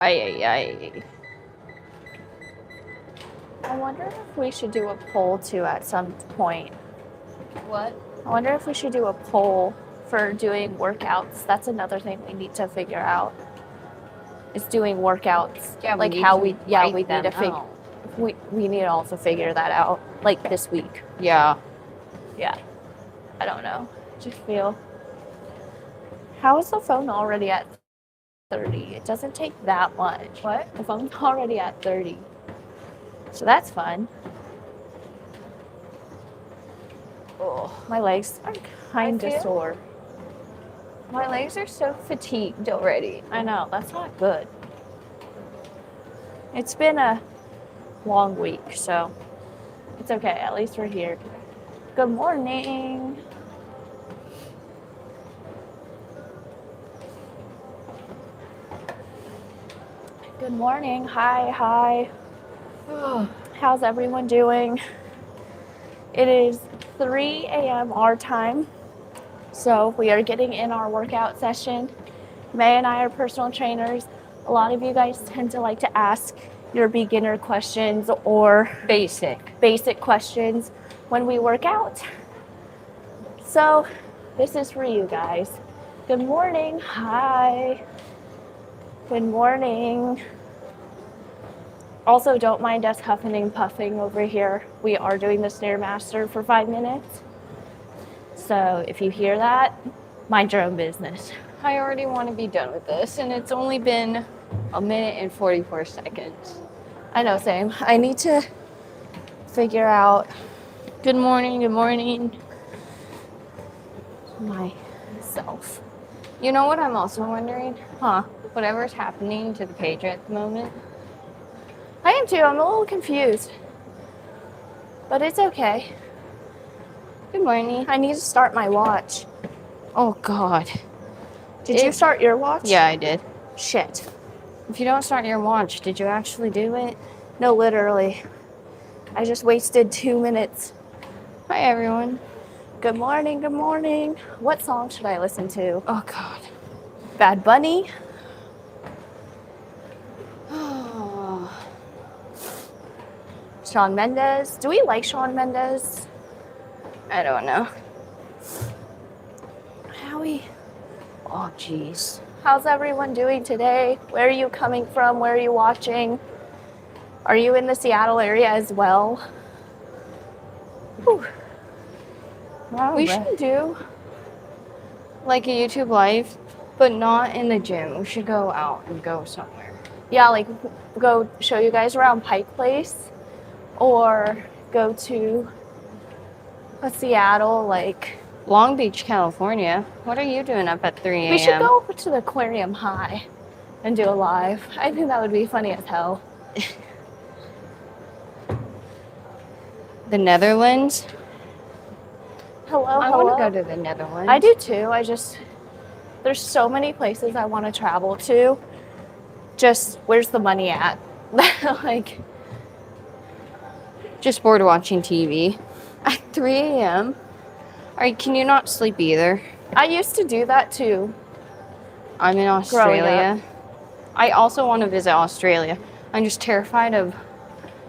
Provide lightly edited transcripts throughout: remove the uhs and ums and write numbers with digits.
Ay, ay, ay. I wonder if we should do a poll too at some point. What? I wonder if we should do a poll for doing workouts. That's another thing we need to figure out. Is doing workouts. Yeah, like we how need we to yeah, write we need them to figure out. we need to also figure that out like this week. Yeah. Yeah. I don't know. Just feel. How is the phone already at 30? It doesn't take that much. What? The phone's already at 30. So that's fun. Oh, my legs are kind of sore. My legs are so fatigued already. I know, that's not good. It's been a long week, so it's okay. At least we're here. Good morning. Good morning. Hi. How's everyone doing? It is 3 a.m. our time. So we are getting in our workout session. May and I are personal trainers. A lot of you guys tend to like to ask your beginner questions or basic questions when we work out. So this is for you guys. Good morning. Hi. Good morning. Also, don't mind us huffing and puffing over here. We are doing the Stairmaster for 5 minutes. So if you hear that, mind your own business. I already want to be done with this, and it's only been 1 minute and 44 seconds. I know, same. I need to figure out. Good morning. Myself. You know what I'm also wondering? Huh? Whatever's happening to the page at the moment. I am too. I'm a little confused. But it's okay. Good morning. I need to start my watch. Oh, God. Did you start your watch? Yeah, I did. Shit. If you don't start your watch, did you actually do it? No, literally. I just wasted 2 minutes. Hi, everyone. Good morning. What song should I listen to? Oh, God. Bad Bunny? Shawn Mendes? Do we like Shawn Mendes? I don't know. Howie. Oh, jeez. How's everyone doing today? Where are you coming from? Where are you watching? Are you in the Seattle area as well? Whew. We should do like a YouTube live, but not in the gym. We should go out and go somewhere. Yeah, like go show you guys around Pike Place or go to a Seattle, like Long Beach, California. What are you doing up at 3 a.m.? We should go to the aquarium high and do a live. I think that would be funny as hell. The Netherlands? Hello. I want to go to the Netherlands. I do too. There's so many places I want to travel to. Just, where's the money at? Like, just bored watching TV at 3 a.m. Can you not sleep either? I used to do that too. I'm in Australia. I also want to visit Australia. I'm just terrified of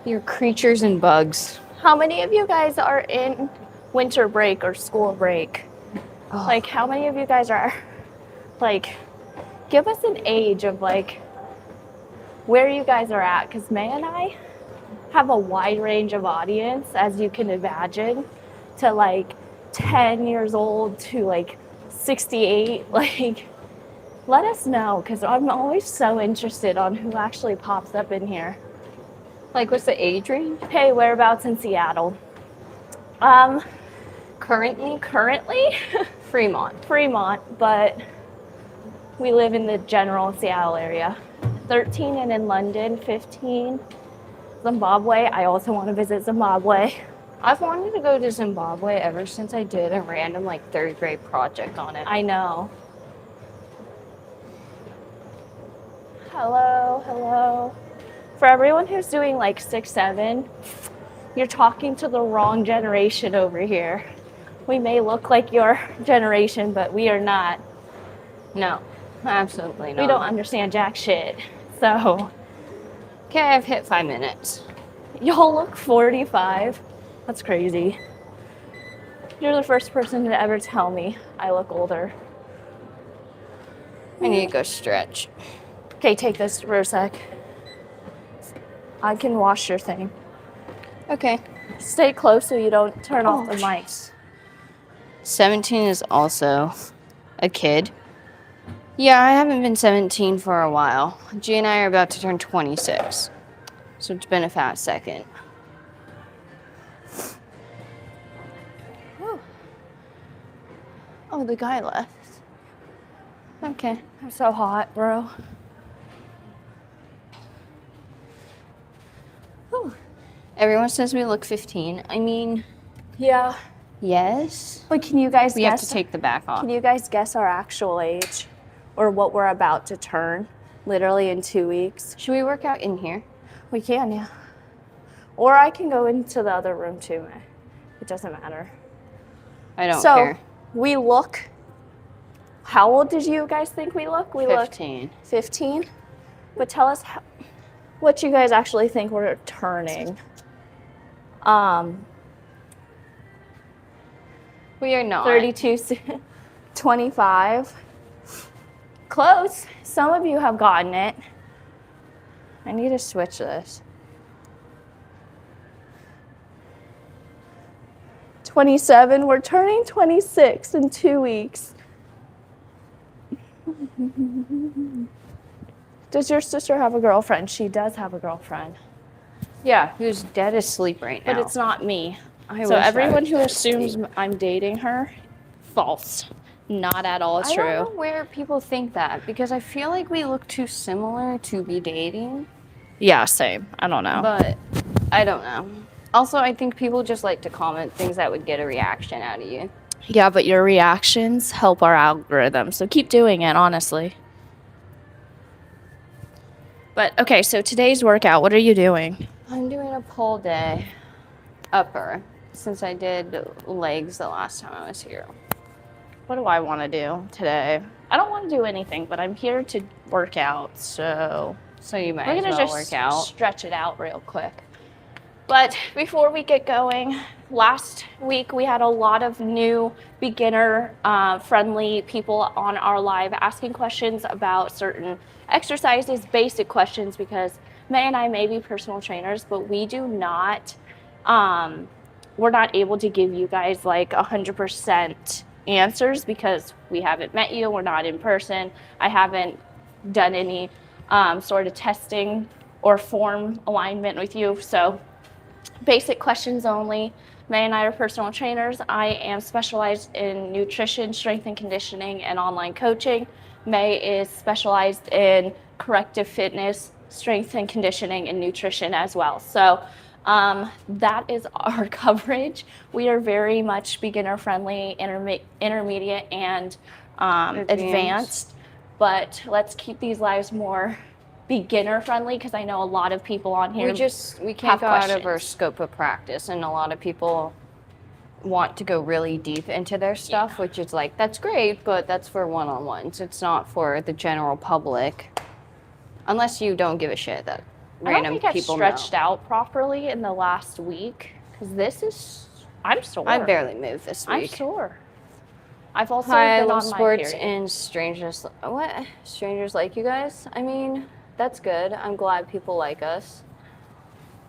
your creatures and bugs. How many of you guys are in winter break or school break? Oh. Like, how many of you guys are, like, give us an age of, like, where you guys are at. Because May and I have a wide range of audience, as you can imagine, to, like, 10 years old to, like, 68. Like, let us know, because I'm always so interested on who actually pops up in here. Like, what's the age range? Hey, whereabouts in Seattle? Currently? Fremont, but we live in the general Seattle area. 13 and in London, 15. Zimbabwe, I also want to visit Zimbabwe. I've wanted to go to Zimbabwe ever since I did a random, like, 3rd grade project on it. I know. Hello. For everyone who's doing like 6-7, you're talking to the wrong generation over here. We may look like your generation, but we are not. No, absolutely not. We don't understand jack shit. So, Okay, I've hit 5 minutes. y'all look 45. That's crazy. You're the first person to ever tell me I look older. I need to go stretch. Okay, take this for a sec. I can wash your thing. Okay. Stay close so you don't turn off the mics. 17 is also a kid. Yeah, I haven't been 17 for a while. G and I are about to turn 26. So it's been a fast second. Whew. Oh, the guy left. Okay. I'm so hot, bro. Whew. Everyone says we look 15. I mean, Yeah. yes. But can you guys We have to take the back off. Can you guys guess our actual age? Or what we're about to turn? Literally in 2 weeks. Should we work out in here? We can, yeah. Or I can go into the other room too, May. It doesn't matter. I don't care. We look. How old did you guys think we look? We 15. look 15. But tell us what you guys actually think we're turning. We are not. 32, 25. Close. Some of you have gotten it. I need to switch this. 27. We're turning 26 in 2 weeks. Does your sister have a girlfriend? She does have a girlfriend. Yeah, who's dead asleep right now. But it's not me. I So wish I everyone was who dead assumes asleep. I'm dating her, false. Not at all I true. don't know where people think that, because I feel like we look too similar to be dating. Yeah, same. I don't know. But I don't know. Also, I think people just like to comment things that would get a reaction out of you. Yeah, but your reactions help our algorithm. So keep doing it, honestly. But okay, so today's workout, what are you doing? I'm doing a pull day upper since I did legs the last time I was here. What do I want to do today? I don't want to do anything, but I'm here to work out, so you might we're as gonna well just work out. stretch it out real quick. But before we get going, last week we had a lot of new beginner friendly people on our live asking questions about certain exercises, basic questions, because May and I may be personal trainers, but we do not, we're not able to give you guys like 100% answers because we haven't met you, we're not in person. I haven't done any sort of testing or form alignment with you, so basic questions only. May and I are personal trainers. I am specialized in nutrition, strength and conditioning, and online coaching. May is specialized in corrective fitness, strength and conditioning, and nutrition as well. So that is our coverage. We are very much beginner friendly, intermediate, and advanced. But let's keep these lives more beginner friendly because I know a lot of people on here We can't go out of our scope of practice, and a lot of people want to go really deep into their stuff, which is like, that's great, but that's for one-on-ones. It's not for the general public, unless you don't give a shit that random people know. I don't think I stretched out properly in the last week because I'm sore. I barely moved this week. I'm sore. I've also Hi, I been love on my sports period. and strangers. What? Strangers like you guys? I mean, that's good. I'm glad people like us.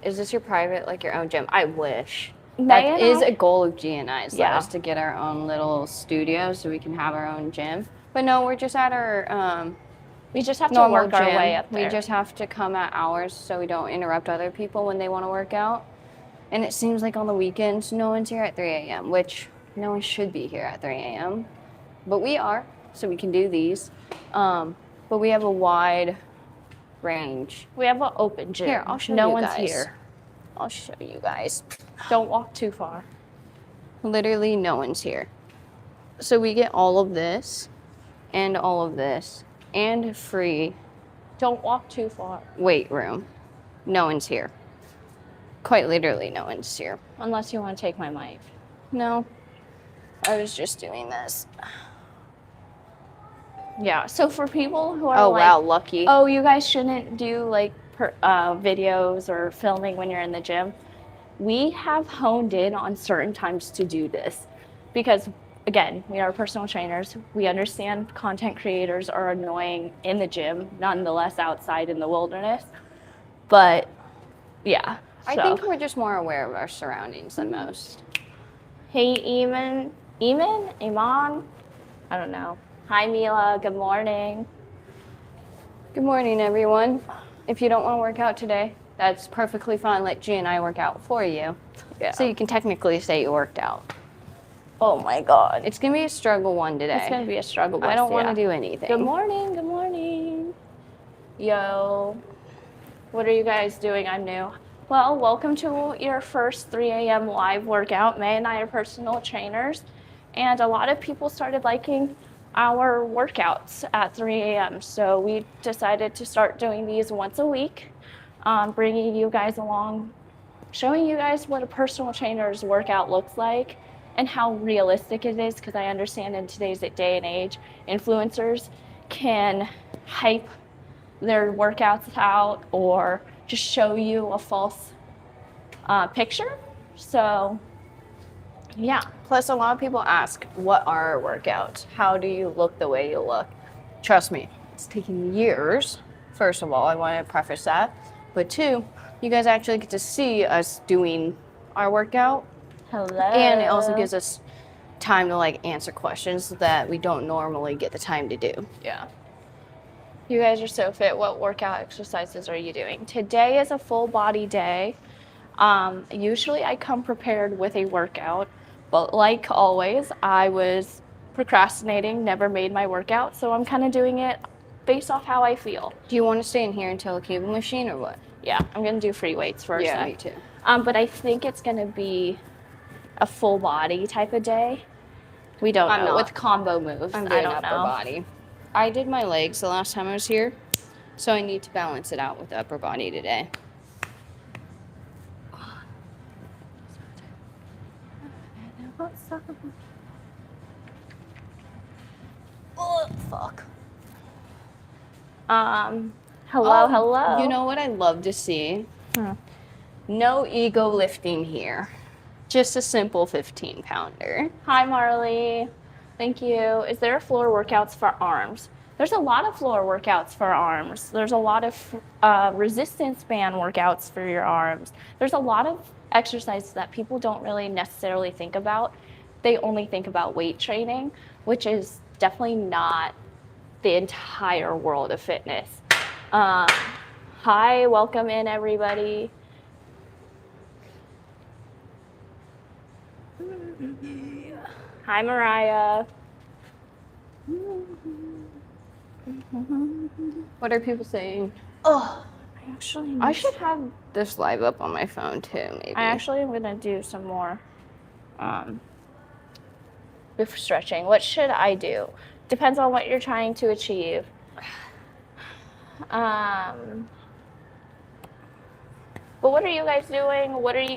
Is this your private, like your own gym? I wish. That is a goal of GNI's, Yeah. is to get our own little studio so we can have our own gym. But no, we're just at our We just have to normal work our gym. way up there. We just have to come at hours so we don't interrupt other people when they want to work out. And it seems like on the weekends, no one's here at 3 a.m., which no one should be here at 3 a.m. But we are, so we can do these. But we have a wide range. We have an open gym. Here, I'll show no you one's guys. here. I'll show you guys. Don't walk too far. Literally no one's here. So we get all of this and all of this and free Don't walk too far. weight room. No one's here. Quite literally no one's here. Unless you want to take my mic. No, I was just doing this. Yeah. So for people who are Oh, like, wow, lucky. oh, you guys shouldn't do like videos or filming when you're in the gym, we have honed in on certain times to do this because, again, we are personal trainers. We understand content creators are annoying in the gym, nonetheless outside in the wilderness. But yeah. I think we're just more aware of our surroundings than most. Hey, Iman, I don't know. Hi, Mila. Good morning. Good morning, everyone. If you don't want to work out today, that's perfectly fine. Let G and I work out for you. Yeah. So you can technically say you worked out. Oh my God. It's going to be a struggle one today. It's gonna be a struggle. I don't want to do anything. Good morning. Good morning. Yo, what are you guys doing? I'm new. Well, welcome to your first 3 a.m. live workout. May and I are personal trainers, and a lot of people started liking our workouts at 3 a.m. So we decided to start doing these once a week, bringing you guys along, showing you guys what a personal trainer's workout looks like and how realistic it is, because I understand in today's day and age, influencers can hype their workouts out or just show you a false picture. So, yeah. Plus, a lot of people ask, what are our workouts? How do you look the way you look? Trust me, it's taken years. First of all, I want to preface that. But two, you guys actually get to see us doing our workout. Hello. And it also gives us time to like answer questions that we don't normally get the time to do. Yeah. You guys are so fit. What workout exercises are you doing? Today is a full body day. Usually I come prepared with a workout, but like always, I was procrastinating, never made my workout, so I'm kind of doing it based off how I feel. Do you want to stay in here until the cable machine or what? Yeah, I'm gonna do free weights first. Yeah, me too. But I think it's gonna be a full body type of day. We don't I'm know not. with combo moves. I'm I doing don't upper know. body. I did my legs the last time I was here, so I need to balance it out with the upper body today. Oh, fuck. Hello, hello. You know what I'd love to see? Hmm. No ego lifting here. Just a simple 15-pounder. Hi, Marley. Thank you. Is there floor workouts for arms? There's a lot of floor workouts for arms. There's a lot of resistance band workouts for your arms. There's a lot of exercises that people don't really necessarily think about. They only think about weight training, which is definitely not the entire world of fitness. Hi, welcome in, everybody. Hi, Mariah. What are people saying? Oh, I should have this live up on my phone too, maybe. I actually am gonna do some more before stretching. What should I do? Depends on what you're trying to achieve. But what are you guys doing?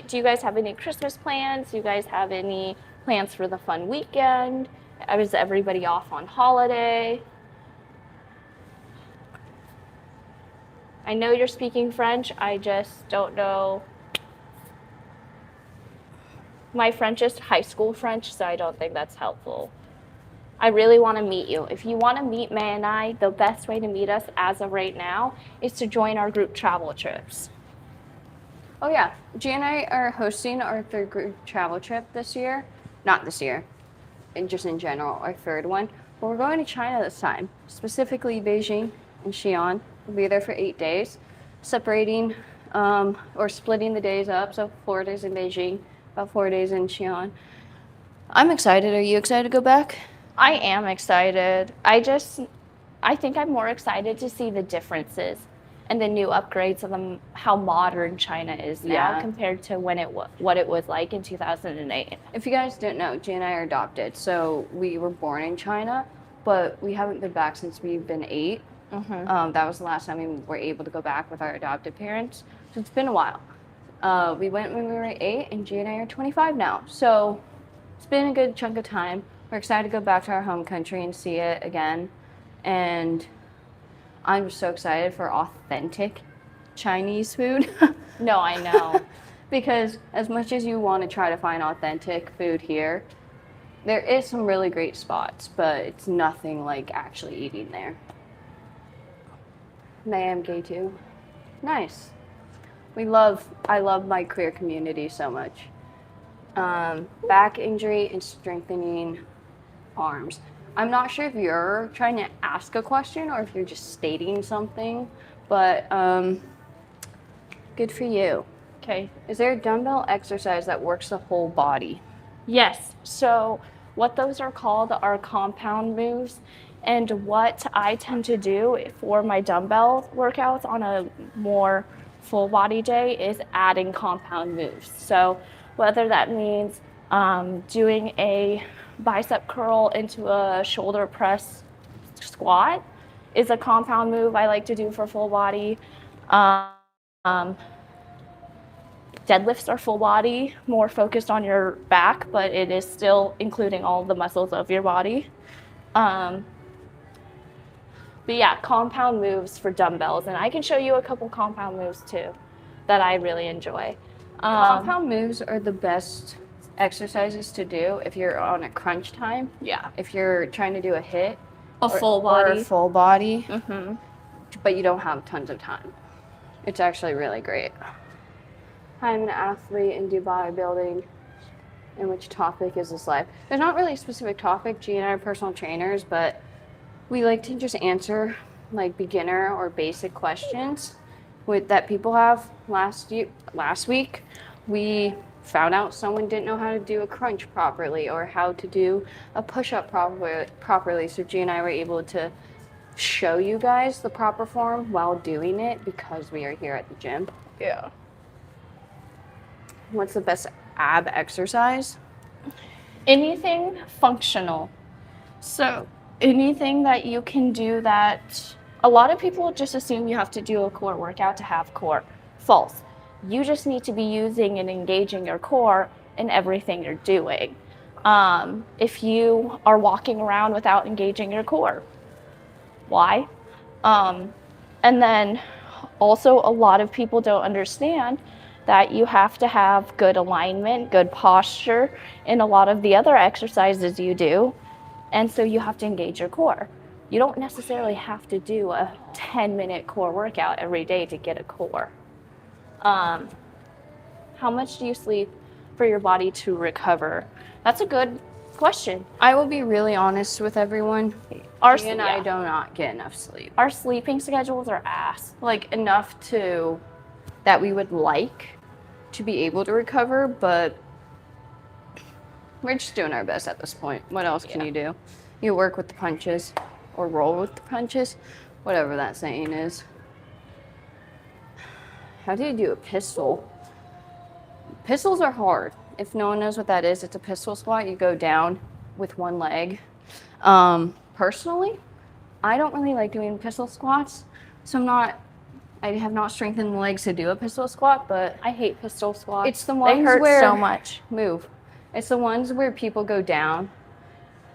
Do you guys have any Christmas plans? Do you guys have any plans for the fun weekend? Is everybody off on holiday? I know you're speaking French. I just don't know. My French is high school French, so I don't think that's helpful. I really want to meet you. If you want to meet May and I, the best way to meet us as of right now is to join our group travel trips. Oh yeah, G and I are hosting our third group travel trip this year. Not this year, and just in general, our third one. But we're going to China this time, specifically Beijing and Xi'an. We'll be there for 8 days, separating or splitting the days up. So 4 days in Beijing, about 4 days in Xi'an. I'm excited. Are you excited to go back? I am excited. I think I'm more excited to see the differences and the new upgrades of how modern China is now compared to what it was like in 2008. If you guys didn't know, G and I are adopted. So we were born in China, but we haven't been back since we've been 8. Mm-hmm. That was the last time we were able to go back with our adopted parents. So it's been a while. We went when we were 8, and G and I are 25 now. So it's been a good chunk of time. We're excited to go back to our home country and see it again. and I'm so excited for authentic Chinese food. No, I know. Because as much as you want to try to find authentic food here, there is some really great spots, but it's nothing like actually eating there. And I am gay too. Nice. I love my queer community so much. Back injury and strengthening arms. I'm not sure if you're trying to ask a question or if you're just stating something, but good for you. Okay. Is there a dumbbell exercise that works the whole body? Yes. So what those are called are compound moves. And what I tend to do for my dumbbell workouts on a more full body day is adding compound moves. So whether that means doing a bicep curl into a shoulder press squat is a compound move I like to do for full body. Deadlifts are full body, more focused on your back, but it is still including all the muscles of your body. But yeah, compound moves for dumbbells, and I can show you a couple compound moves too that I really enjoy. Compound moves are the best exercises to do if you're on a crunch time. Yeah, If you're trying to do a hit, full or body. a full body, Mm-hmm. but you don't have tons of time. It's actually really great. I'm an athlete and do bodybuilding. And which topic is this life? There's not really a specific topic. G and I are personal trainers, but we like to just answer like beginner or basic questions that people have. Last week, we found out someone didn't know how to do a crunch properly or how to do a push-up properly. So G and I were able to show you guys the proper form while doing it because we are here at the gym. Yeah. What's the best ab exercise? Anything functional. So anything that you can do that a lot of people just assume you have to do a core workout to have core. False. You just need to be using and engaging your core in everything you're doing. If you are walking around without engaging your core, why? And then also a lot of people don't understand that you have to have good alignment, good posture in a lot of the other exercises you do. And so you have to engage your core. You don't necessarily have to do a 10-minute core workout every day to get a core. How much do you sleep for your body to recover? That's a good question. I will be really honest with everyone. G and I do not get enough sleep. Our sleeping schedules are ass. Like enough that we would like to be able to recover, but we're just doing our best at this point. What else can you do? You work with the punches or roll with the punches, whatever that saying is. How do you do a pistol? Pistols are hard. If no one knows what that is, it's a pistol squat. You go down with one leg. Personally, I don't really like doing pistol squats, so I have not strengthened the legs to do a pistol squat, but I hate pistol squats. it's the ones they hurt where so much. Move. It's the ones where people go down.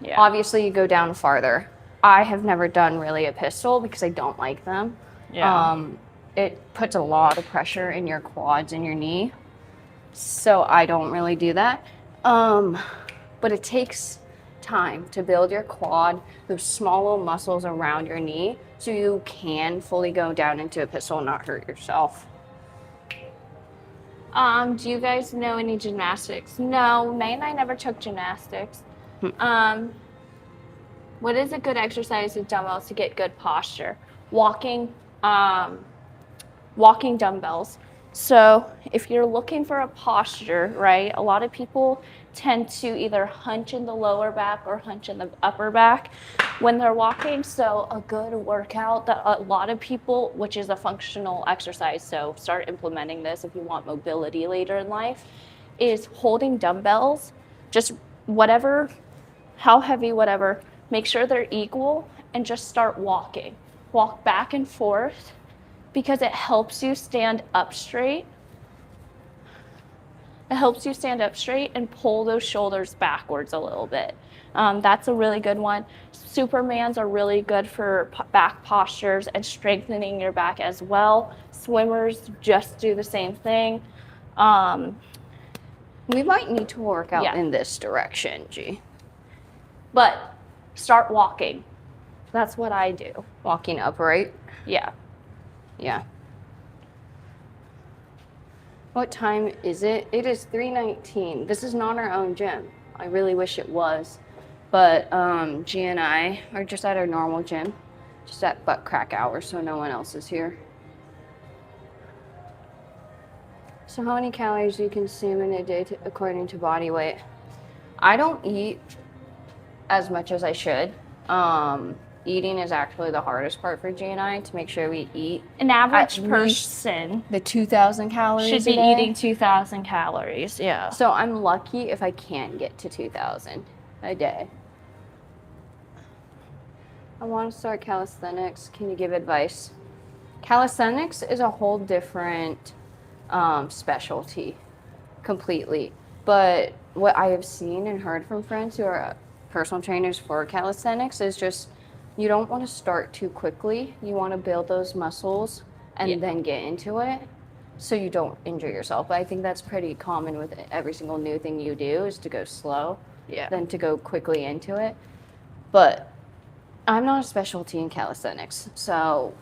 Yeah. Obviously, you go down farther. I have never done really a pistol because I don't like them. Yeah. It puts a lot of pressure in your quads and your knee, so I don't really do that. But it takes time to build your quad, those small little muscles around your knee, so you can fully go down into a pistol and not hurt yourself. Do you guys know any gymnastics? No, May and I never took gymnastics. What is a good exercise with dumbbells to get good posture? Walking dumbbells. So if you're looking for a posture, right, a lot of people tend to either hunch in the lower back or hunch in the upper back when they're walking. So a good workout that a lot of people, which is a functional exercise, so start implementing this if you want mobility later in life, is holding dumbbells, just whatever, how heavy, whatever, make sure they're equal and just start walking. Walk back and forth because it helps you stand up straight. It helps you stand up straight and pull those shoulders backwards a little bit. That's a really good one. Supermans are really good for back postures and strengthening your back as well. Swimmers just do the same thing. We might need to work out Yeah. in this direction, G. But start walking. That's what I do. Walking upright. Yeah. Yeah. What time is it? It is 3:19. This is not our own gym. I really wish it was. But G and I are just at our normal gym, just at butt crack hours, so no one else is here. So how many calories do you consume in a day according to body weight? I don't eat as much as I should. Eating is actually the hardest part for G and I, to make sure we eat. An average At person The 2,000 calories should be a day. eating 2,000 calories. Yeah. So I'm lucky if I can get to 2,000 a day. I want to start calisthenics. Can you give advice? Calisthenics is a whole different specialty completely. But what I have seen and heard from friends who are personal trainers for calisthenics is just you don't want to start too quickly. You want to build those muscles and then get into it so you don't injure yourself. But I think that's pretty common with every single new thing you do is to go slow than to go quickly into it. But I'm not a specialty in calisthenics, so,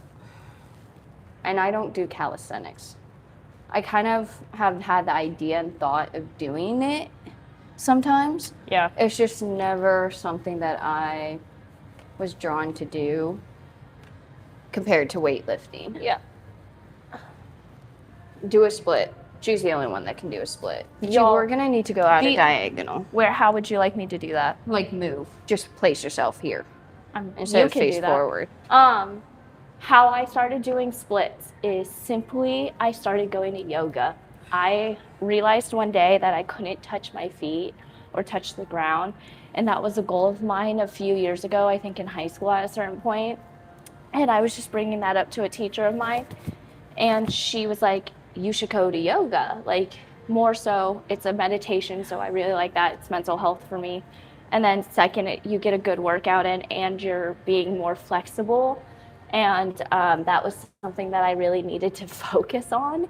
and I don't do calisthenics. I kind of have had the idea and thought of doing it sometimes. Yeah. It's just never something that I was drawn to do compared to weightlifting. Yeah. Do a split. She's the only one that can do a split. Y'all- We're gonna need to go out a diagonal. How would you like me to do that? Like move. Just place yourself here You instead of can face do that. forward. How I started doing splits is simply I started going to yoga. I realized one day that I couldn't touch my feet or touch the ground, and that was a goal of mine a few years ago, I think in high school at a certain point. And I was just bringing that up to a teacher of mine, and she was like, you should go to yoga. Like, more so, it's a meditation, so I really like that. It's mental health for me. And then second, you get a good workout in and you're being more flexible. And that was something that I really needed to focus on.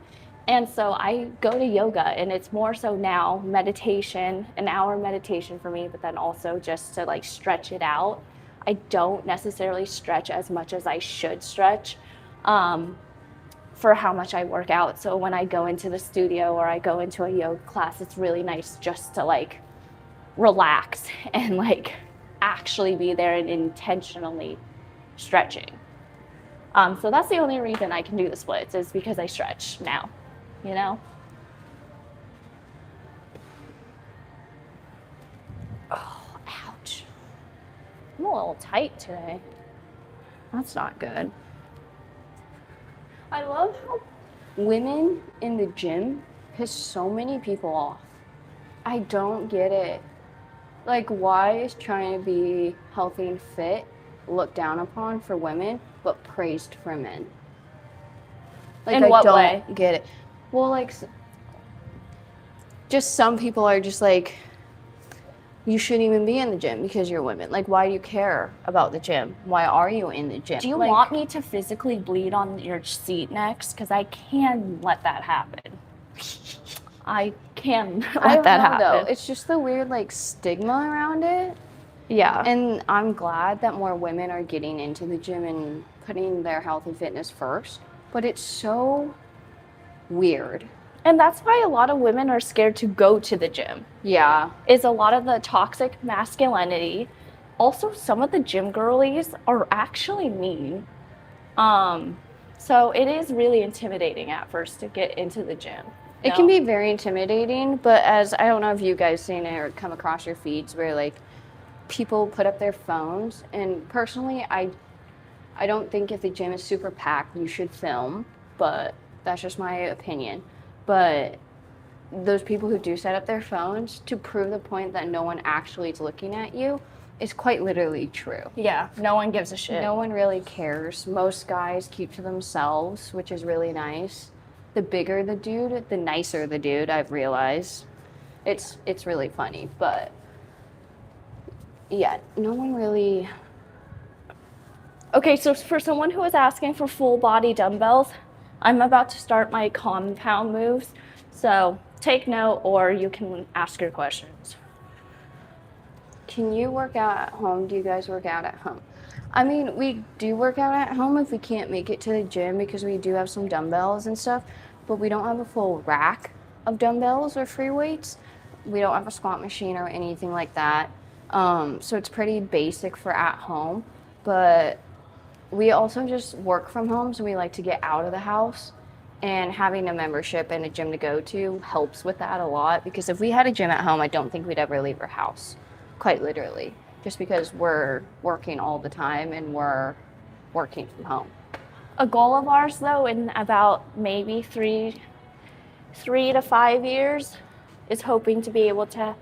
And so I go to yoga, and it's more so now meditation, an hour meditation for me, but then also just to like stretch it out. I don't necessarily stretch as much as I should stretch for how much I work out. So when I go into the studio or I go into a yoga class, it's really nice just to like relax and like actually be there and intentionally stretching. So that's the only reason I can do the splits is because I stretch now, you know? Oh, ouch. I'm a little tight today. That's not good. I love how women in the gym piss so many people off. I don't get it. Like, why is trying to be healthy and fit looked down upon for women, but praised for men? Like, In what way? I don't get it. Well, like, just some people are just like, you shouldn't even be in the gym because you're women. Like, why do you care about the gym? Why are you in the gym? Do you like, want me to physically bleed on your seat next? Because I can let that happen. I can I let don't that know, happen. though. It's just the weird, like, stigma around it. Yeah. And I'm glad that more women are getting into the gym and putting their health and fitness first. But it's so weird. And that's why a lot of women are scared to go to the gym. Yeah. Is a lot of the toxic masculinity. Also, some of the gym girlies are actually mean. So it is really intimidating at first to get into the gym. It can be very intimidating, but as I don't know if you guys seen it or come across your feeds where like people put up their phones, and personally I don't think if the gym is super packed you should film, but that's just my opinion. But those people who do set up their phones to prove the point that no one actually is looking at you is quite literally true. Yeah, no one gives a shit. No one really cares. Most guys keep to themselves, which is really nice. The bigger the dude, the nicer the dude, I've realized. It's really funny, but yet. No one really. Okay, so for someone who is asking for full body dumbbells, I'm about to start my compound moves. So take note, or you can ask your questions. Can you work out at home? Do you guys work out at home? I mean, we do work out at home if we can't make it to the gym because we do have some dumbbells and stuff, but we don't have a full rack of dumbbells or free weights. We don't have a squat machine or anything like that. So it's pretty basic for at home, but we also just work from home, so we like to get out of the house. And having a membership and a gym to go to helps with that a lot, because if we had a gym at home, I don't think we'd ever leave our house, quite literally, just because we're working all the time and we're working from home. A goal of ours, though, in about maybe 3 to 5 years, is hoping to be able to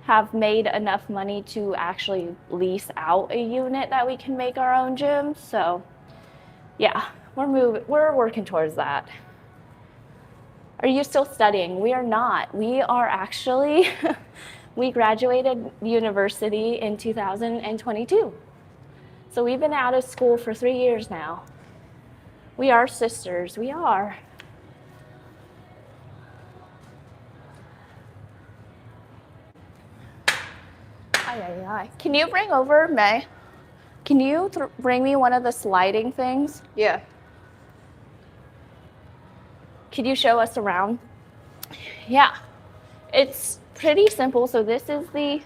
have made enough money to actually lease out a unit that we can make our own gym. So yeah, we're working towards that. Are you still studying? We are not. We are actually we graduated university in 2022. So we've been out of school for 3 years now. We are sisters. We are. Can you bring over, May? Can you bring me one of the sliding things? Yeah. Could you show us around? Yeah, it's pretty simple. So this is the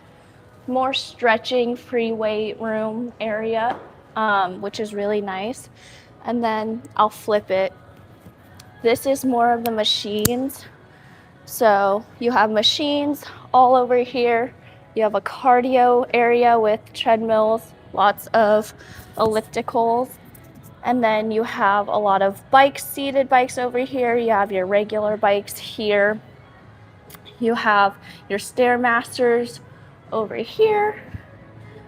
more stretching free weight room area, which is really nice. And then I'll flip it. This is more of the machines. So you have machines all over here. You have a cardio area with treadmills, lots of ellipticals. And then you have a lot of bikes, seated bikes over here. You have your regular bikes here. You have your Stairmasters over here.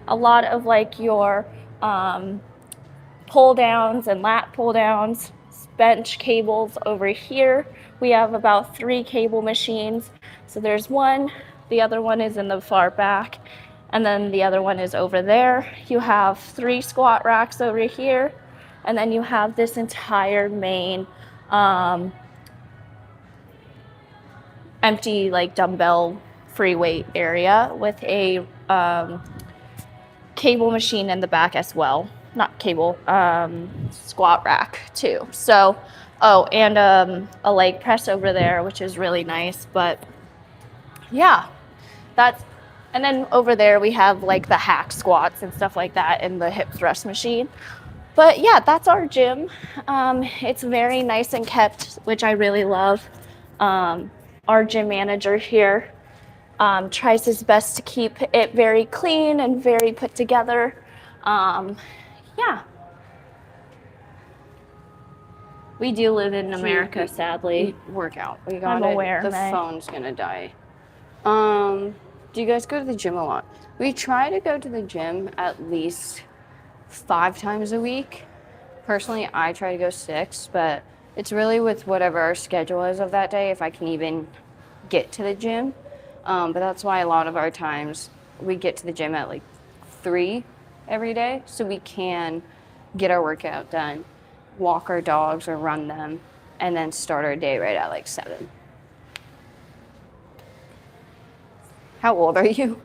A lot of like your pull downs and lat pull downs, bench cables over here. We have about 3 cable machines. So there's one, the other one is in the far back, and then the other one is over there. You have 3 squat racks over here, and then you have this entire main empty like dumbbell free weight area with a cable machine in the back as well. Not cable, squat rack too. So, oh, and a leg press over there, which is really nice. But yeah, and then over there we have like the hack squats and stuff like that and the hip thrust machine. But yeah, that's our gym. It's very nice and kept, which I really love. Our gym manager here tries his best to keep it very clean and very put together. Yeah. We do live in America, sadly. Workout. We I'm got aware, it. The May. phone's gonna die. Do you guys go to the gym a lot? We try to go to the gym at least 5 times a week. Personally, I try to go 6, but it's really with whatever our schedule is of that day, if I can even get to the gym. But that's why a lot of our times we get to the gym at like 3 every day, so we can get our workout done, walk our dogs or run them, and then start our day right at like 7. How old are you?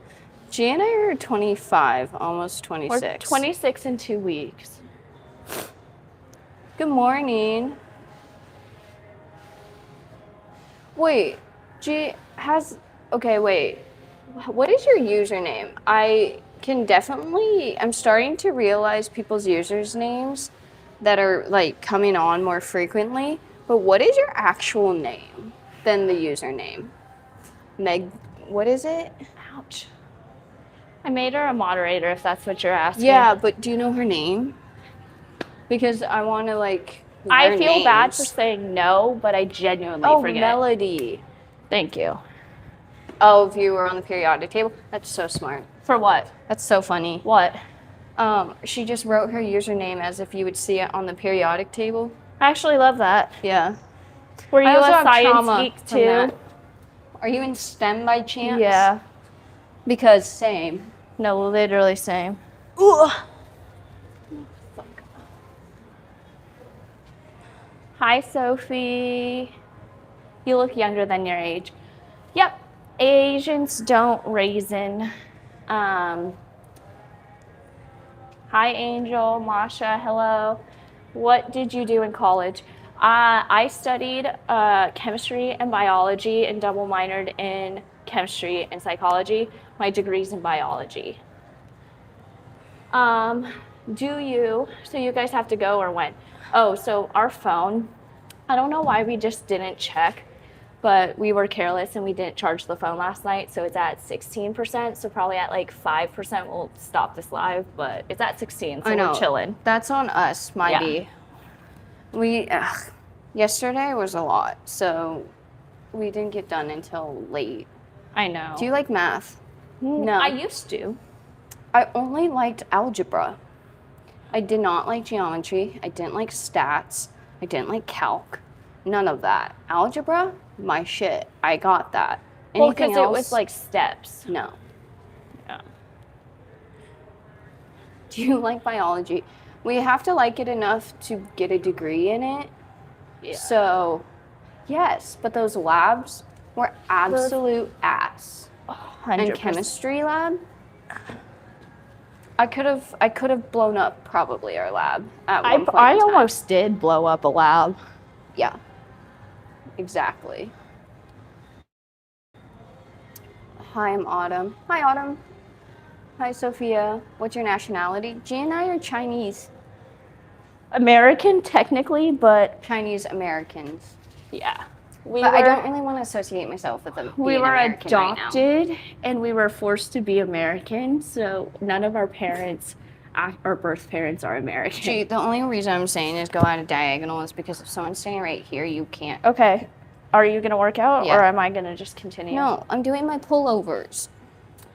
Gia and I are 25, almost 26. We're 26 in 2 weeks. Good morning. Wait, okay, wait. What is your username? I'm starting to realize people's names that are like coming on more frequently, but what is your actual name than the username? Meg, what is it? Ouch. I made her a moderator, if that's what you're asking. Yeah, but do you know her name? Because I want to like I feel bad for saying no, but I genuinely forget. Oh, Melody. Thank you. Oh, if you were on the periodic table? That's so smart. For what? That's so funny. What? She just wrote her username as if you would see it on the periodic table. I actually love that. Yeah. Were you I also a have science trauma geek from too? that. Are you in STEM by chance? Yeah. Because same. No, literally same. Ugh. Fuck. Hi, Sophie. You look younger than your age. Yep. Asians don't raisin. Hi, Angel, Masha, hello. What did you do in college? I studied chemistry and biology and double minored in chemistry and psychology. My degree's in biology. So you guys have to go or when? Oh, so our phone, I don't know why we just didn't check, but we were careless and we didn't charge the phone last night. So it's at 16%. So probably at like 5% we'll stop this live, but it's at 16, so we're chilling. That's on us, be. Yesterday was a lot, so we didn't get done until late. I know. Do you like math? No. I used to. I only liked algebra. I did not like geometry. I didn't like stats. I didn't like calc. None of that. Algebra, my shit. I got that. Well, because it was like steps. No. Yeah. Do you like biology? We have to like it enough to get a degree in it. Yeah. So, yes, but those labs were absolute ass. 100%. And chemistry lab, I could have blown up probably our lab at one point. I in time. almost did blow up a lab. Yeah. Exactly. Hi, I'm Autumn. Hi, Autumn. Hi, Sophia. What's your nationality? G and I are Chinese. American, technically, but Chinese Americans. yeah. I don't really want to associate myself with them. We were American adopted right and we were forced to be American, so none of our parents, our birth parents, are American. Gee, the only reason I'm saying is go at a diagonal is because if someone's standing right here, you can't. Okay. Are you going to work out Yeah. or am I going to just continue? No, I'm doing my pullovers.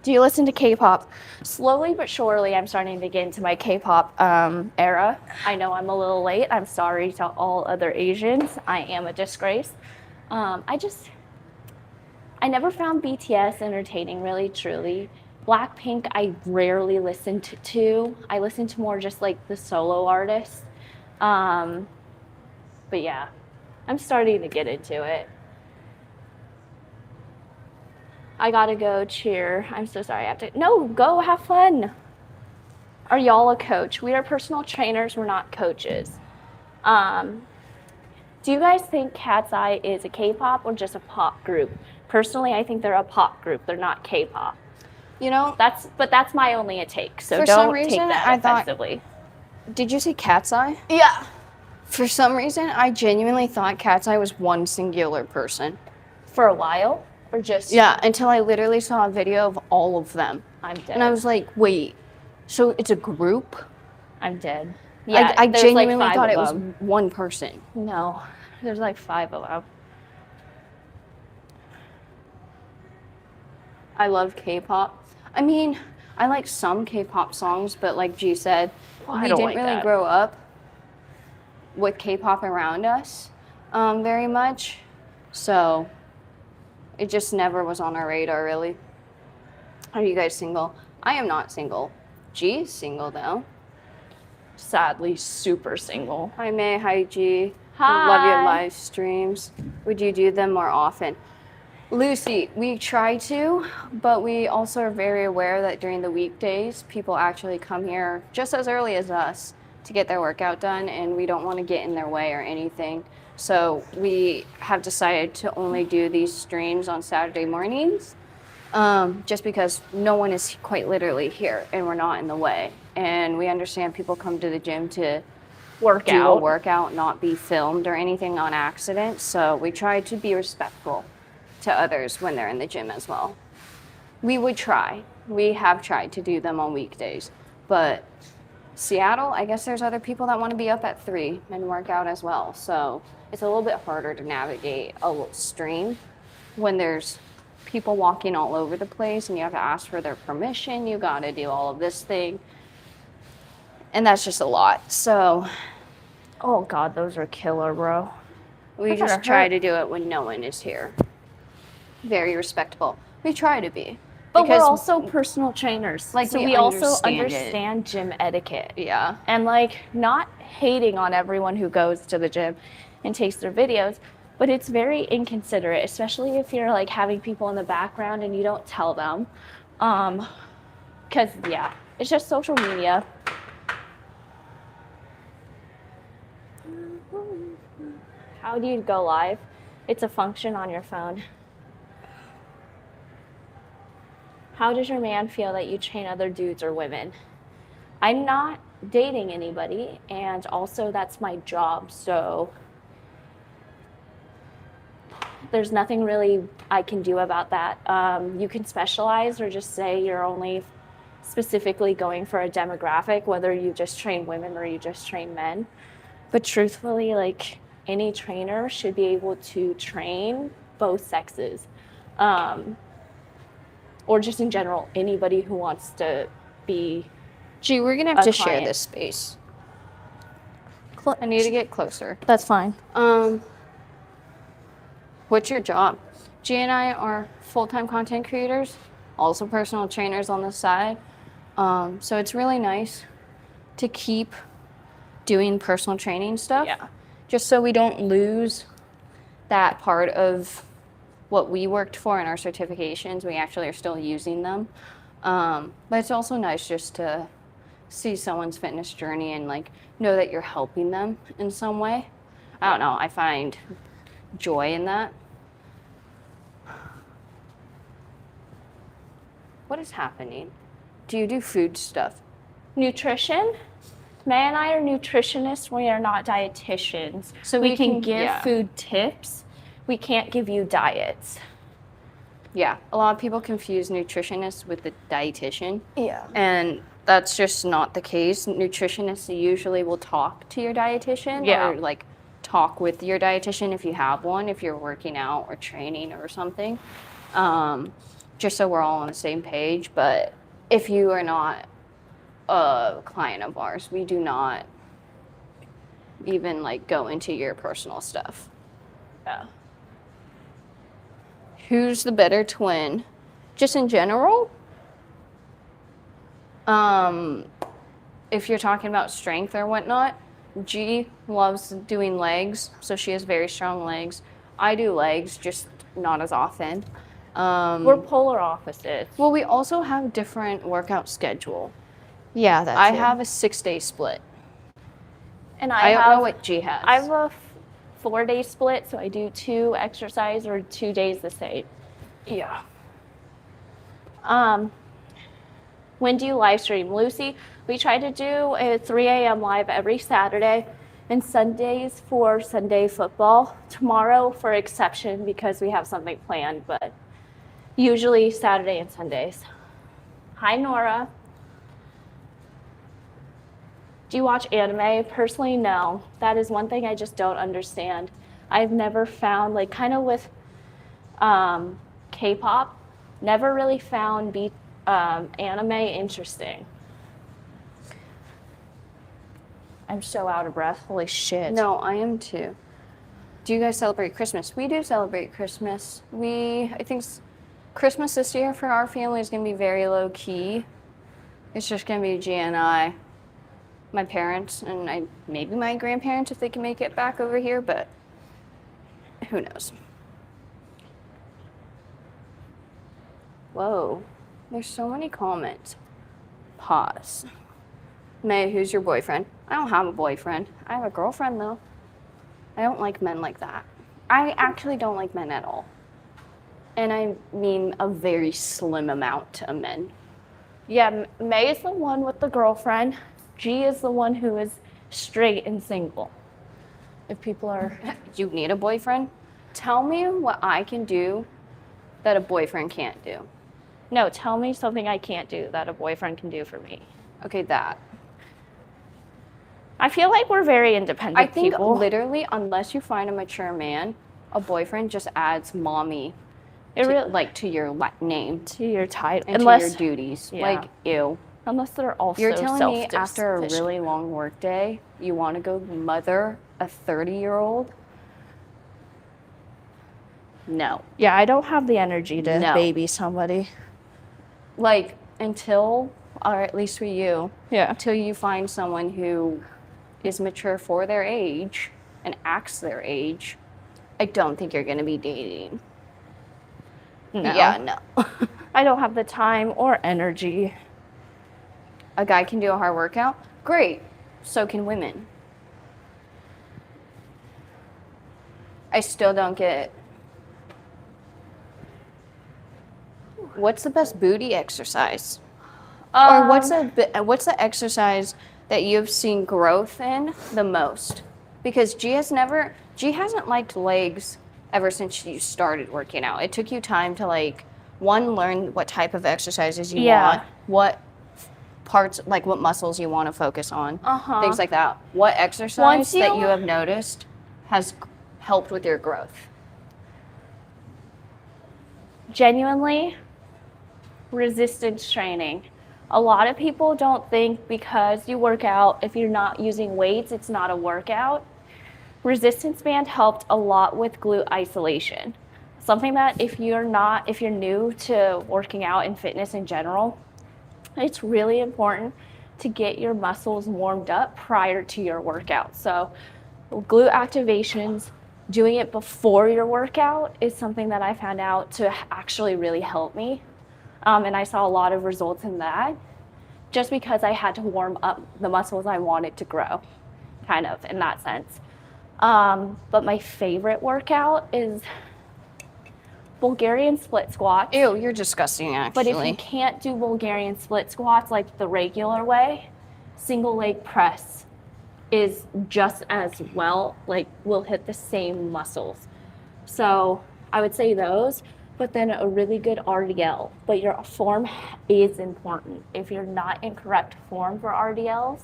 Do you listen to K-pop? Slowly but surely, I'm starting to get into my K-pop era. I know I'm a little late. I'm sorry to all other Asians. I am a disgrace. I never found BTS entertaining, really, truly. Blackpink, I rarely listened to. I listen to more just like the solo artists. But yeah, I'm starting to get into it. I gotta go cheer. I'm so sorry. I have to. No, go have fun. Are y'all a coach? We are personal trainers. We're not coaches. Do you guys think Cat's Eye is a K-pop or just a pop group? Personally, I think they're a pop group. They're not K-pop. You know, that's my only take. So for don't some reason, take that I thought- offensively. Did you say Cat's Eye? Yeah. For some reason, I genuinely thought Cat's Eye was one singular person. For a while, or just Yeah, until I literally saw a video of all of them. I'm dead. And I was like, wait, so it's a group? I'm dead. Yeah, I there's genuinely like 5 thought of it was them. one person. No, there's like 5 of them. I love K-pop. I mean, I like some K-pop songs, but like G said, Well, I we don't didn't like really that. grow up with K-pop around us very much. So it just never was on our radar, really. Are you guys single? I am not single. G is single, though. Sadly, super single. Hi, May. Hi, G. Hi. Love your live streams. Would you do them more often? Lucy, we try to, but we also are very aware that during the weekdays, people actually come here just as early as us to get their workout done, and we don't want to get in their way or anything. So we have decided to only do these streams on Saturday mornings, just because no one is quite literally here and we're not in the way. And we understand people come to the gym to do a workout, not be filmed or anything on accident. So we try to be respectful to others when they're in the gym as well. We would try. We have tried to do them on weekdays. But Seattle, I guess there's other people that want to be up at 3 and work out as well. So it's a little bit harder to navigate a stream when there's people walking all over the place and you have to ask for their permission. You got to do all of this thing. And that's just a lot. So Oh God, those are killer, bro. we just try to do it when no one is here. Very respectful. We try to be. But we're because, also personal trainers. like, so we we also understand it. understand gym etiquette. Yeah. And like not hating on everyone who goes to the gym and takes their videos, but it's very inconsiderate, especially if you're like having people in the background and you don't tell them. Because yeah, it's just social media. How do you go live? It's a function on your phone. How does your man feel that you train other dudes or women? I'm not dating anybody, and also that's my job, so there's nothing really I can do about that. You can specialize or just say you're only specifically going for a demographic, whether you just train women or you just train men. But truthfully, like any trainer should be able to train both sexes. Or just in general, anybody who wants to be Gee, we're gonna have to share client. this space. I need to get closer. That's fine. What's your job? G and I are full-time content creators, also personal trainers on the side. So it's really nice to keep doing personal training stuff. Yeah. Just so we don't lose that part of what we worked for in our certifications. We actually are still using them. But it's also nice just to see someone's fitness journey and like know that you're helping them in some way. I don't know, I find joy in that. What is happening? Do you do food stuff? Nutrition. May and I are nutritionists. We are not dietitians. So we we can can- give yeah. food tips. We can't give you diets. Yeah, a lot of people confuse nutritionists with the dietitian. Yeah. And that's just not the case. Nutritionists usually will talk to your dietitian Yeah. or like talk with your dietitian if you have one, if you're working out or training or something. Just so we're all on the same page. But if you are not a client of ours, we do not even like go into your personal stuff. Yeah. Who's the better twin? Just in general? If you're talking about strength or whatnot, G loves doing legs, so she has very strong legs. I do legs, just not as often. We're polar opposites. Well, we also have different workout schedule. Yeah, that's I have a 6-day split. and I don't know what G has. I have a 4-day split, so I do 2 exercise or 2 days the same. Yeah. When do you live stream? Lucy, we try to do a 3 a.m. live every Saturday and Sundays for Sunday football. Tomorrow for exception because we have something planned, but usually Saturday and Sundays. Hi, Nora. Do you watch anime? Personally, no. That is one thing I just don't understand. I've never found, like kind of with K-pop, never really found anime interesting. I'm so out of breath. Holy shit. No, I am too. Do you guys celebrate Christmas? We do celebrate Christmas. I think Christmas this year for our family is going to be very low key. It's just going to be G and I, my parents, and maybe my grandparents if they can make it back over here, but who knows? Whoa, there's so many comments. Pause. May, who's your boyfriend? I don't have a boyfriend. I have a girlfriend though. I don't like men like that. I actually don't like men at all. And I mean a very slim amount of men. Yeah, May is the one with the girlfriend. G is the one who is straight and single. If people are... You need a boyfriend? Tell me what I can do that a boyfriend can't do. No, tell me something I can't do that a boyfriend can do for me. Okay, that. I feel like we're very independent I think people. literally, unless you find a mature man, a boyfriend just adds mommy It to, really, like to your name to your title. and Unless, to your duties. yeah. Like, ew. unless they're also You're telling me after a self-sufficient. really long work day, you want to go mother a 30-year-old? No. Yeah, I don't have the energy to No. baby somebody. like until, or at least for you, Yeah. until you find someone who is mature for their age and acts their age, I don't think you're going to be dating. No. Yeah, no. I don't have the time or energy. A guy can do a hard workout? Great. So can women. I still don't get what's the best booty exercise? Or what's the exercise that you've seen growth in the most? Because G hasn't liked legs ever since you started working out. It took you time to like learn what type of exercises you want, what parts, like what muscles you want to focus on, things like that. What exercise that you have noticed has helped with your growth? Genuinely, resistance training. A lot of people don't think because you work out, if you're not using weights, it's not a workout. Resistance band helped a lot with glute isolation. Something that if you're new to working out and fitness in general, it's really important to get your muscles warmed up prior to your workout. So glute activations, doing it before your workout is something that I found out to actually really help me. And I saw a lot of results in that just because I had to warm up the muscles I wanted to grow, kind of in that sense. But my favorite workout is Bulgarian split squats. Ew, you're disgusting, actually. But if you can't do Bulgarian split squats like the regular way, single leg press is just as well, like will hit the same muscles. So I would say those, but then a really good RDL. But your form is important. If you're not in correct form for RDLs,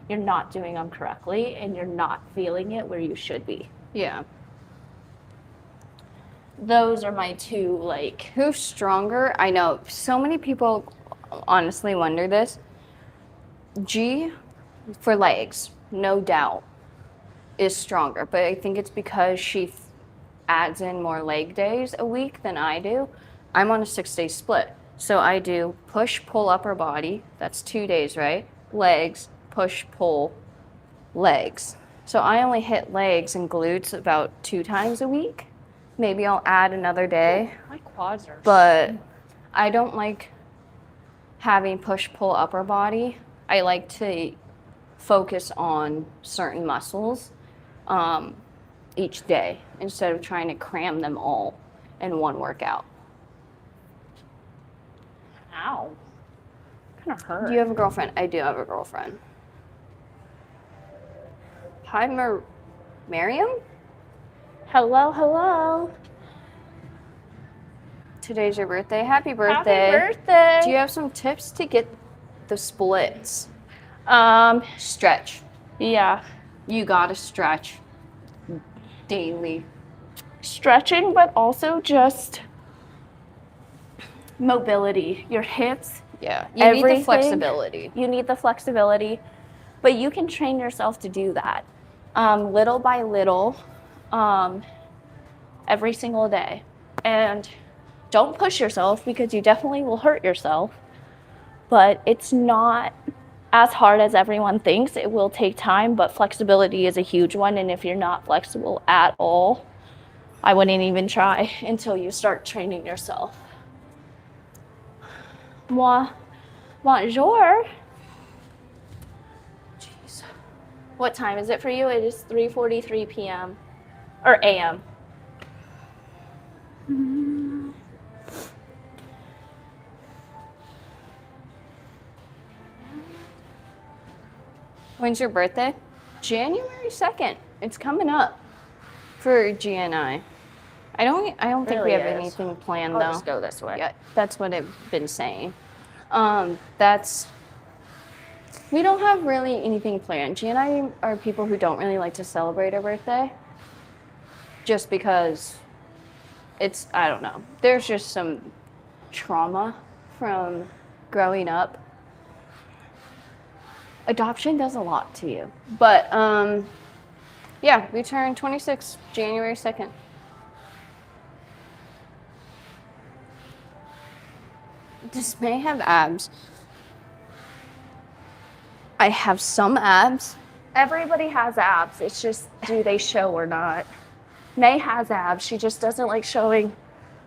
you're not doing them correctly and you're not feeling it where you should be. Yeah. Those are my two, like. Who's stronger? I know so many people honestly wonder this. G, for legs, no doubt, is stronger. But I think it's because she adds in more leg days a week than I do. I'm on a 6-day split. So I do push, pull, upper body. That's 2 days, right? Legs, push, pull, legs. So I only hit legs and glutes about 2 times a week. Maybe I'll add another day. My quads are. But I don't like having push, pull, upper body. I like to focus on certain muscles each day instead of trying to cram them all in one workout. Ow. Kind of hurt. Do you have a girlfriend? I do have a girlfriend. Hi, Miriam? Hello, hello. Today's your birthday. Happy birthday. Happy birthday. Do you have some tips to get the splits? Stretch. Yeah. You gotta stretch daily. Stretching, but also just mobility. Your hips. Yeah. You need the flexibility. You need the flexibility, but you can train yourself to do that little by little every single day. And don't push yourself because you definitely will hurt yourself, but it's not as hard as everyone thinks. It will take time, but flexibility is a huge one. And if you're not flexible at all, I wouldn't even try until you start training yourself. Bonjour. Jeez. What time is it for you? It is 3:43 p.m. or a.m. When's your birthday? January 2nd. It's coming up for GNI. I don't think we have anything planned though. I'll just go this way. Yeah, that's what I've been saying. We don't have really anything planned. G and I are people who don't really like to celebrate our birthday just because I don't know. There's just some trauma from growing up. Adoption does a lot to you. But yeah, we turned 26 January 2nd. Does May have abs? I have some abs. Everybody has abs. It's just, do they show or not? May has abs. She just doesn't like showing.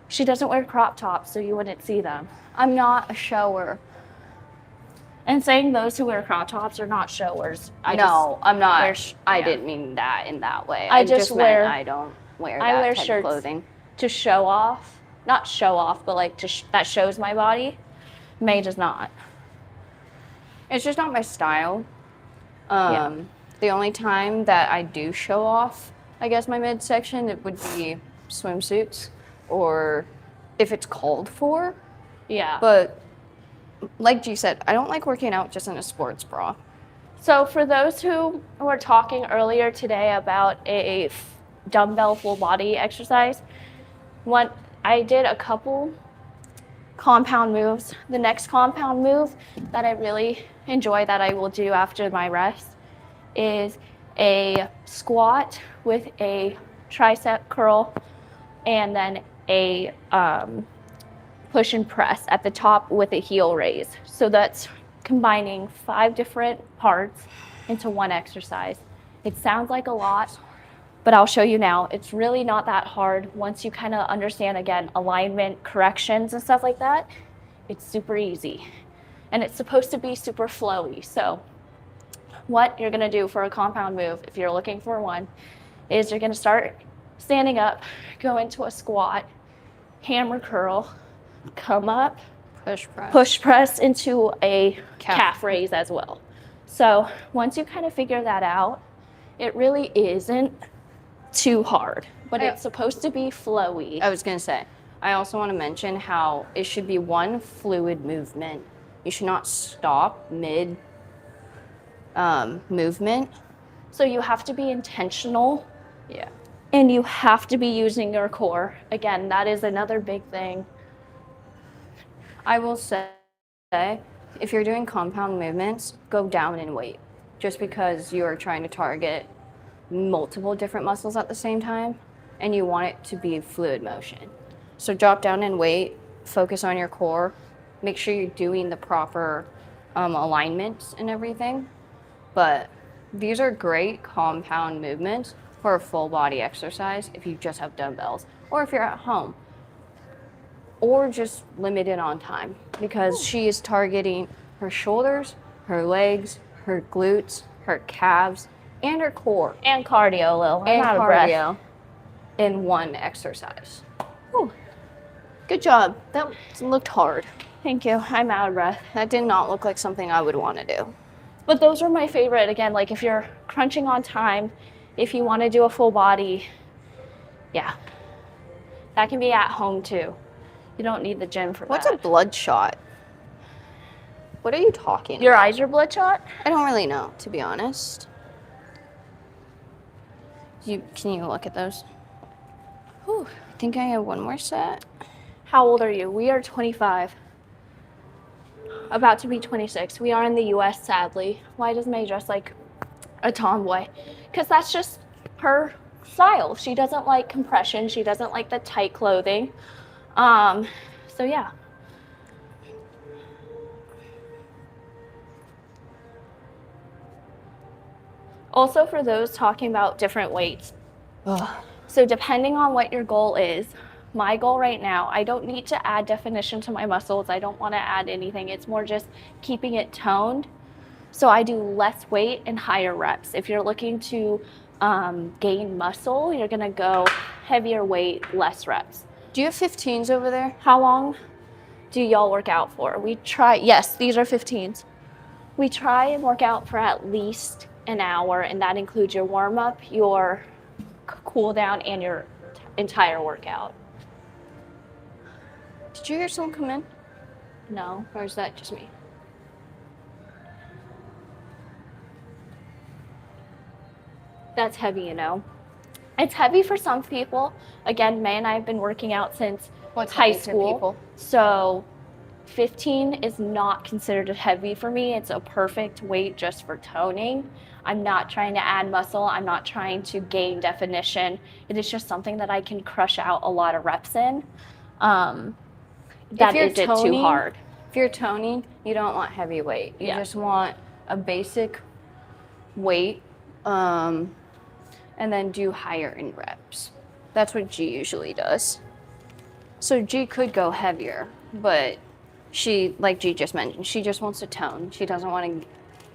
She doesn't wear crop tops, so you wouldn't see them. I'm not a shower. And saying those who wear crop tops are not showers. I'm not. I didn't mean that in that way. I just wear. I don't wear I that wear type shirts of clothing to show off. Not show off, but like that shows my body. May does not. It's just not my style. The only time that I do show off, I guess, my midsection, it would be swimsuits or if it's called for. Yeah. But like G said, I don't like working out just in a sports bra. So for those who were talking earlier today about a dumbbell full body exercise, I did a couple compound moves. The next compound move that I really enjoy that I will do after my rest is a squat with a tricep curl and then a push and press at the top with a heel raise. So that's combining 5 different parts into one exercise. It sounds like a lot, but I'll show you now. It's really not that hard once you kind of understand, again, alignment, corrections, and stuff like that. It's super easy. And it's supposed to be super flowy. So what you're gonna do for a compound move, if you're looking for one, is you're gonna start standing up, go into a squat, hammer curl, come up, push press into a calf raise as well. So once you kind of figure that out, it really isn't too hard, but it's supposed to be flowy. I was gonna say, I also want to mention how it should be one fluid movement. You should not stop mid movement. So you have to be intentional. Yeah. And you have to be using your core. Again, that is another big thing. I will say, if you're doing compound movements, go down in weight. Just because you're trying to target multiple different muscles at the same time, and you want it to be fluid motion. So drop down in weight, focus on your core, make sure you're doing the proper alignments and everything. But these are great compound movements for a full body exercise if you just have dumbbells or if you're at home or just limited on time, because she is targeting her shoulders, her legs, her glutes, her calves, and her core. And cardio, Lil. And I'm out of breath. cardio in one exercise. Whew. Good job. That looked hard. Thank you. I'm out of breath. That did not look like something I would want to do. But those are my favorite. Again, like if you're crunching on time, if you want to do a full body, yeah. That can be at home too. You don't need the gym for What's that. a bloodshot? What are you talking Your about? eyes are bloodshot? I don't really know, to be honest. Can you look at those? Whew, I think I have one more set. How old are you? We are 25. About to be 26. We are in the US, sadly. Why does May dress like a tomboy? Because that's just her style. She doesn't like compression. She doesn't like the tight clothing. So yeah. Also, for those talking about different weights. So depending on what your goal is, my goal right now, I don't need to add definition to my muscles. I don't want to add anything. It's more just keeping it toned. So I do less weight and higher reps. If you're looking to gain muscle, you're going to go heavier weight, less reps. Do you have 15s over there? How long do y'all work out for? Yes, these are 15s. We try and work out for at least an hour, and that includes your warm-up, your cool down, and your entire workout. Did you hear someone come in? No. Or is that just me? That's heavy, you know. It's heavy for some people. Again, May and I have been working out since high school. So 15 is not considered heavy for me. It's a perfect weight just for toning. I'm not trying to add muscle. I'm not trying to gain definition. It is just something that I can crush out a lot of reps in. That isn't too hard. If you're toning, you don't want heavy weight. You just want a basic weight, and then do higher in reps. That's what G usually does. So G could go heavier, but she, like G just mentioned, she just wants to tone. She doesn't want to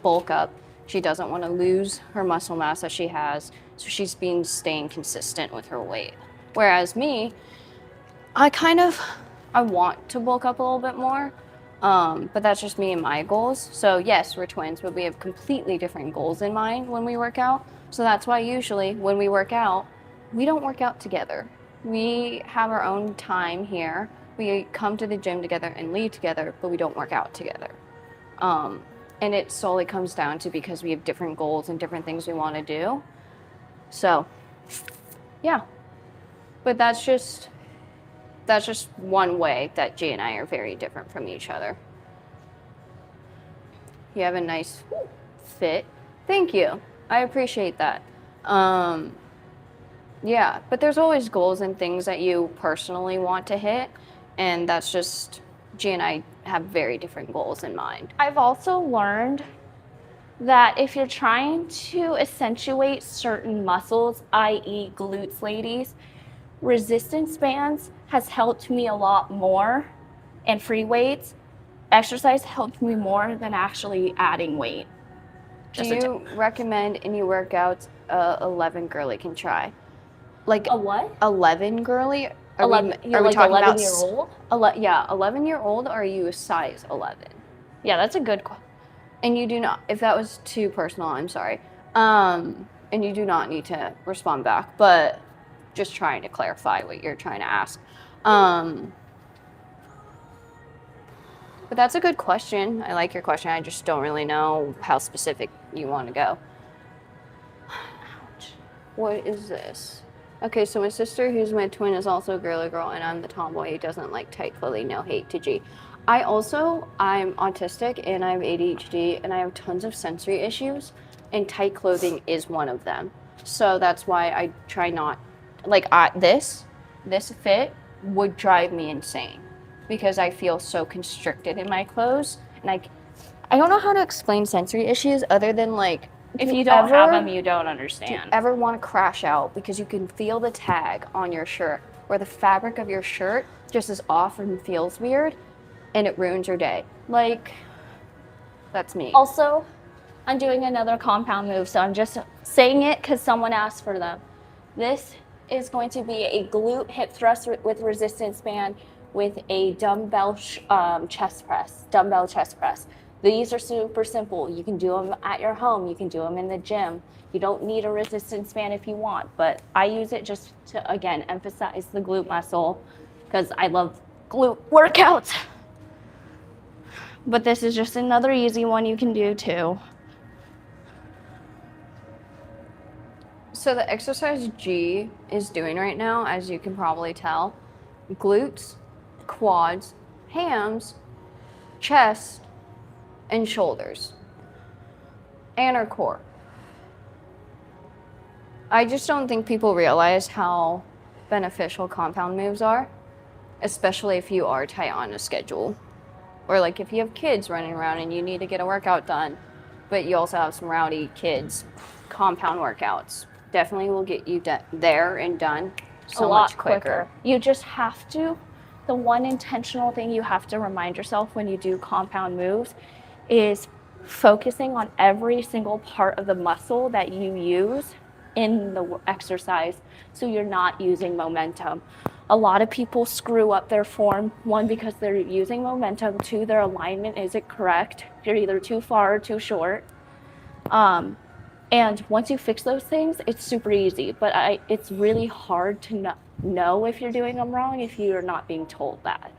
bulk up. She doesn't want to lose her muscle mass that she has. So she's staying consistent with her weight. Whereas me, I want to bulk up a little bit more, but that's just me and my goals. So yes, we're twins, but we have completely different goals in mind when we work out. So that's why usually when we work out, we don't work out together. We have our own time here. We come to the gym together and leave together, but we don't work out together. And it solely comes down to because we have different goals and different things we want to do. So, yeah. But that's just one way that G and I are very different from each other. You have a nice fit. Thank you. I appreciate that. Yeah, but there's always goals and things that you personally want to hit, and that's just, G and I have very different goals in mind. I've also learned that if you're trying to accentuate certain muscles, i.e. glutes, ladies, resistance bands has helped me a lot more, and free weights. Exercise helped me more than actually adding weight. Do you recommend any workouts 11 girly can try? Like a what? 11 girly? Are we like talking 11-year-old? Yeah, 11-year-old, or are you a size 11? Yeah, that's a good question. And you do not, if that was too personal, I'm sorry. And you do not need to respond back, but just trying to clarify what you're trying to ask. But that's a good question. I like your question. I just don't really know how specific you want to go. Ouch. What is this? Okay, so my sister, who's my twin, is also a girly girl, and I'm the tomboy who doesn't like tight clothing. No hate to G. I'm autistic, and I have ADHD, and I have tons of sensory issues, and tight clothing is one of them. So that's why I try not, this fit would drive me insane because I feel so constricted in my clothes, and I don't know how to explain sensory issues other than if you don't have them, you don't understand. Do you ever want to crash out because you can feel the tag on your shirt or the fabric of your shirt just is off and feels weird, and it ruins your day? That's me. Also, I'm doing another compound move, so I'm just saying it because someone asked for them. This is going to be a glute hip thrust with resistance band with a dumbbell chest press. These are super simple. You can do them at your home. You can do them in the gym. You don't need a resistance band if you want, but I use it just to, again, emphasize the glute muscle because I love glute workouts. But this is just another easy one you can do too. So the exercise G is doing right now, as you can probably tell, glutes, quads, hams, chest, and shoulders, and our core. I just don't think people realize how beneficial compound moves are, especially if you are tight on a schedule. Or if you have kids running around and you need to get a workout done, but you also have some rowdy kids, compound workouts definitely will get you there and done so much quicker. You just have to, the one intentional thing you have to remind yourself when you do compound moves is focusing on every single part of the muscle that you use in the exercise so you're not using momentum. A lot of people screw up their form, one, because they're using momentum, two, their alignment isn't correct. You're either too far or too short. And once you fix those things, it's super easy, but it's really hard to know if you're doing them wrong if you're not being told that.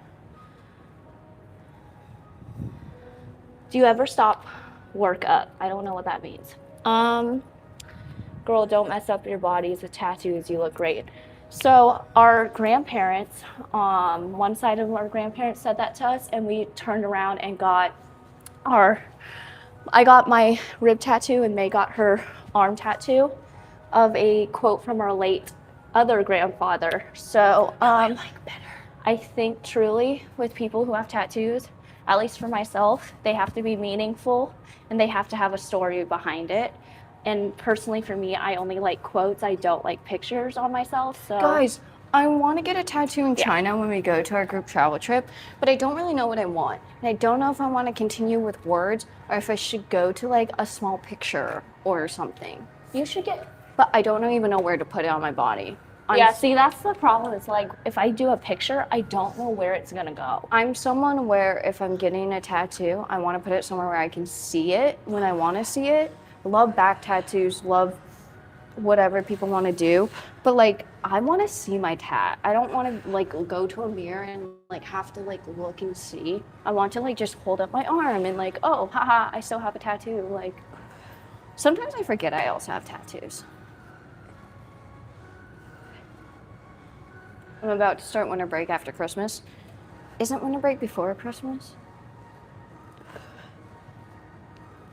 Do you ever stop work up? I don't know what that means. Girl, don't mess up your bodies with tattoos. You look great. So our grandparents, one side of our grandparents said that to us, and we turned around and I got my rib tattoo and May got her arm tattoo of a quote from our late other grandfather. So I think truly with people who have tattoos, at least for myself, they have to be meaningful and they have to have a story behind it. And personally for me, I only like quotes. I don't like pictures on myself. So Guys, I want to get a tattoo in Yeah. China when we go to our group travel trip, but I don't really know what I want. And I don't know if I want to continue with words or if I should go to like a small picture or something. you should get. But I don't even know where to put it on my body. Yeah, see, that's the problem. It's like if I do a picture, I don't know where it's gonna go. I'm someone where if I'm getting a tattoo, I want to put it somewhere where I can see it when I want to see it. Love back tattoos, love whatever people want to do, but like I want to see my tat. I don't want to like go to a mirror and like have to like look and see. I want to like just hold up my arm and like, oh, haha, I still have a tattoo. Like sometimes I forget I also have tattoos. I'm about to start winter break after Christmas. Isn't winter break before Christmas?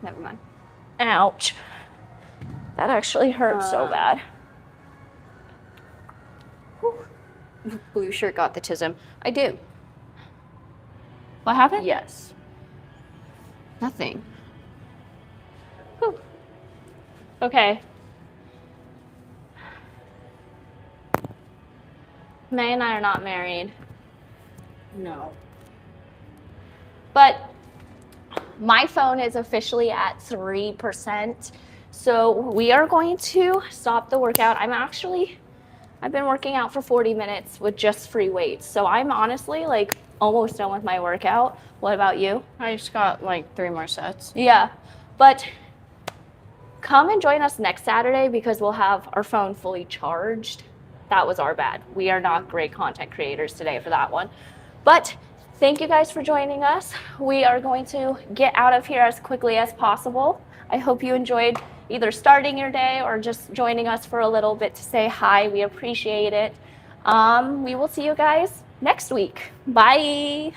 Never mind. Ouch. That actually hurts so bad. Blue shirt got the tism. I do. What happened? Yes. Nothing. Whew. Okay. May and I are not married. No. But my phone is officially at 3%. So we are going to stop the workout. I've been working out for 40 minutes with just free weights. So I'm honestly like almost done with my workout. What about you? I just got like 3 more sets. Yeah, but come and join us next Saturday because we'll have our phone fully charged. That was our bad. We are not great content creators today for that one. But thank you guys for joining us. We are going to get out of here as quickly as possible. I hope you enjoyed either starting your day or just joining us for a little bit to say hi. We appreciate it. We will see you guys next week. Bye.